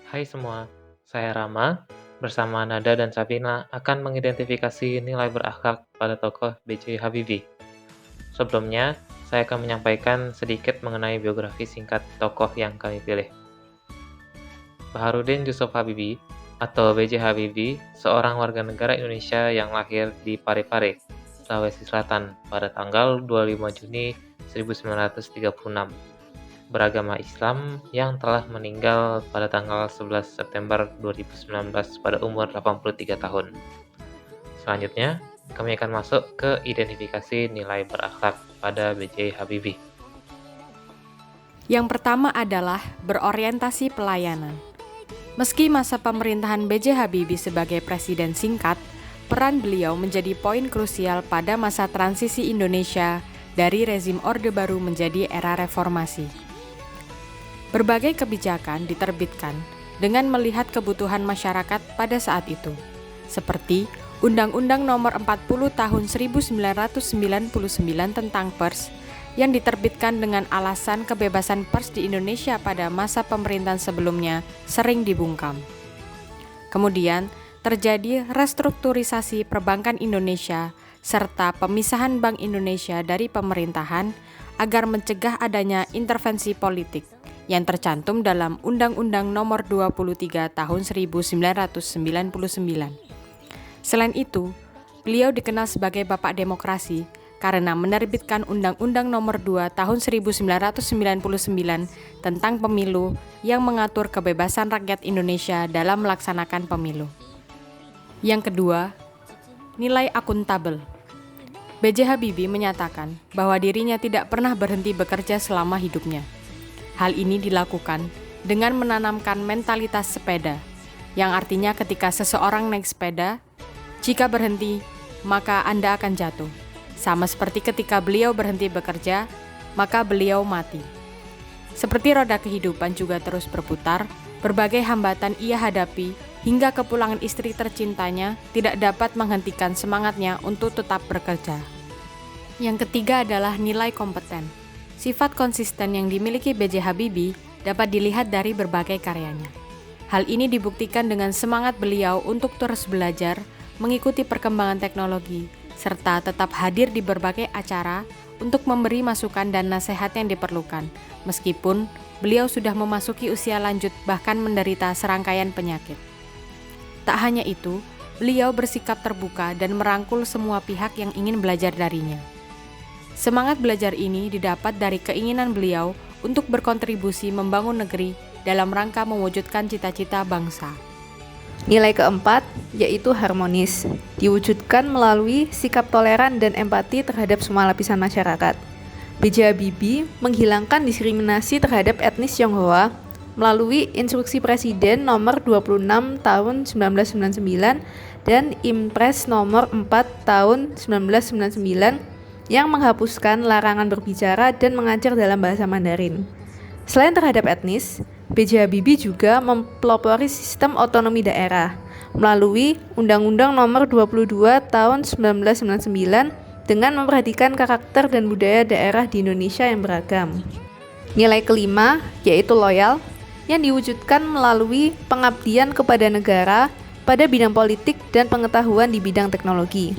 Hai semua, saya Rama bersama Nada dan Sabina akan mengidentifikasi nilai berakhlak pada tokoh B.J. Habibie. Sebelumnya, saya akan menyampaikan sedikit mengenai biografi singkat tokoh yang kami pilih. Baharudin Yusuf Habibie atau B.J. Habibie, seorang warga negara Indonesia yang lahir di Parepare, Sulawesi Selatan pada tanggal 25 Juni 1936. Beragama Islam yang telah meninggal pada tanggal 11 September 2019 pada umur 83 tahun. Selanjutnya, kami akan masuk ke identifikasi nilai berakhlak pada B.J. Habibie. Yang pertama adalah berorientasi pelayanan. Meski masa pemerintahan B.J. Habibie sebagai presiden singkat, peran beliau menjadi poin krusial pada masa transisi Indonesia dari rezim Orde Baru menjadi era reformasi. Berbagai kebijakan diterbitkan dengan melihat kebutuhan masyarakat pada saat itu, seperti Undang-Undang Nomor 40 Tahun 1999 tentang Pers yang diterbitkan dengan alasan kebebasan pers di Indonesia pada masa pemerintahan sebelumnya sering dibungkam. Kemudian, terjadi restrukturisasi perbankan Indonesia serta pemisahan Bank Indonesia dari pemerintahan agar mencegah adanya intervensi politik yang tercantum dalam Undang-Undang Nomor 23 Tahun 1999. Selain itu, beliau dikenal sebagai Bapak Demokrasi karena menerbitkan Undang-Undang Nomor 2 Tahun 1999 tentang pemilu yang mengatur kebebasan rakyat Indonesia dalam melaksanakan pemilu. Yang kedua, nilai akuntabel. B.J. Habibie menyatakan bahwa dirinya tidak pernah berhenti bekerja selama hidupnya. Hal ini dilakukan dengan menanamkan mentalitas sepeda, yang artinya ketika seseorang naik sepeda, jika berhenti, maka Anda akan jatuh. Sama seperti ketika beliau berhenti bekerja, maka beliau mati. Seperti roda kehidupan juga terus berputar, berbagai hambatan ia hadapi, hingga kepulangan istri tercintanya tidak dapat menghentikan semangatnya untuk tetap bekerja. Yang ketiga adalah nilai kompeten. Sifat konsisten yang dimiliki B.J. Habibie dapat dilihat dari berbagai karyanya. Hal ini dibuktikan dengan semangat beliau untuk terus belajar, mengikuti perkembangan teknologi, serta tetap hadir di berbagai acara untuk memberi masukan dan nasihat yang diperlukan, meskipun beliau sudah memasuki usia lanjut bahkan menderita serangkaian penyakit. Tak hanya itu, beliau bersikap terbuka dan merangkul semua pihak yang ingin belajar darinya. Semangat belajar ini didapat dari keinginan beliau untuk berkontribusi membangun negeri dalam rangka mewujudkan cita-cita bangsa. Nilai keempat, yaitu harmonis, diwujudkan melalui sikap toleran dan empati terhadap semua lapisan masyarakat. B.J. Habibie menghilangkan diskriminasi terhadap etnis Tionghoa melalui Instruksi Presiden Nomor 26 Tahun 1999 dan Impres Nomor 4 Tahun 1999 yang menghapuskan larangan berbicara dan mengajar dalam bahasa Mandarin. Selain terhadap etnis, B.J. Habibie juga mempelopori sistem otonomi daerah melalui Undang-Undang Nomor 22 Tahun 1999 dengan memperhatikan karakter dan budaya daerah di Indonesia yang beragam. Nilai kelima, yaitu loyal, yang diwujudkan melalui pengabdian kepada negara pada bidang politik dan pengetahuan di bidang teknologi.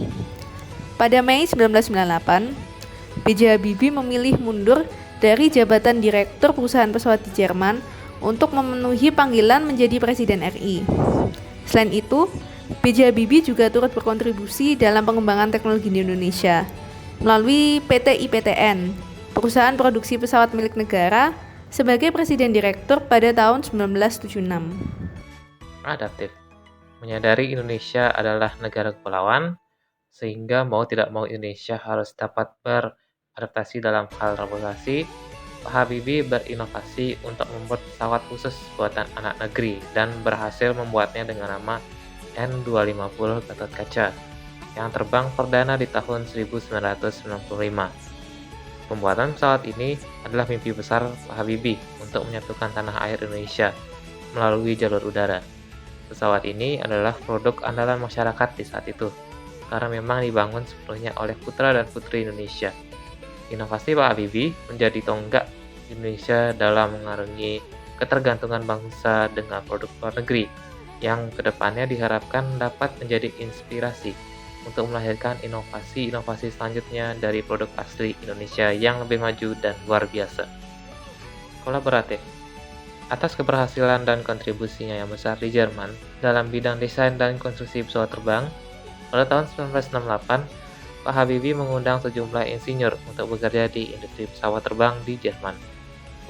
Pada Mei 1998, B.J. Habibie memilih mundur dari jabatan direktur perusahaan pesawat di Jerman untuk memenuhi panggilan menjadi Presiden RI. Selain itu, B.J. Habibie juga turut berkontribusi dalam pengembangan teknologi di Indonesia melalui PT IPTN, perusahaan produksi pesawat milik negara, sebagai Presiden Direktur pada tahun 1976. Adaptif. Menyadari Indonesia adalah negara kepulauan, sehingga mau tidak mau Indonesia harus dapat beradaptasi dalam hal regulasi. Pak Habibie berinovasi untuk membuat pesawat khusus buatan anak negeri dan berhasil membuatnya dengan nama N250 Gatot Kaca yang terbang perdana di tahun 1995. Pembuatan pesawat ini adalah mimpi besar Pak Habibie untuk menyatukan tanah air Indonesia melalui jalur udara. Pesawat ini adalah produk andalan masyarakat di saat itu, karena memang dibangun sepenuhnya oleh putra dan putri Indonesia. Inovasi Pak Habibie menjadi tonggak Indonesia dalam mengarungi ketergantungan bangsa dengan produk luar negeri, yang kedepannya diharapkan dapat menjadi inspirasi untuk melahirkan inovasi-inovasi selanjutnya dari produk asli Indonesia yang lebih maju dan luar biasa. Kolaboratif. Atas keberhasilan dan kontribusinya yang besar di Jerman dalam bidang desain dan konstruksi pesawat terbang, pada tahun 1968, Pak Habibie mengundang sejumlah insinyur untuk bekerja di industri pesawat terbang di Jerman.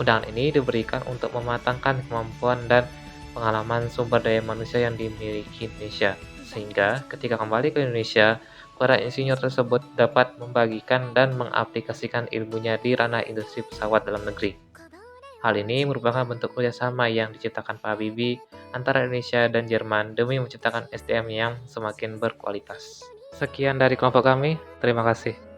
Undangan ini diberikan untuk mematangkan kemampuan dan pengalaman sumber daya manusia yang dimiliki Indonesia, sehingga ketika kembali ke Indonesia, para insinyur tersebut dapat membagikan dan mengaplikasikan ilmunya di ranah industri pesawat dalam negeri. Hal ini merupakan bentuk kerjasama yang diciptakan Pak Habibie antara Indonesia dan Jerman demi menciptakan SDM yang semakin berkualitas. Sekian dari kelompok kami, terima kasih.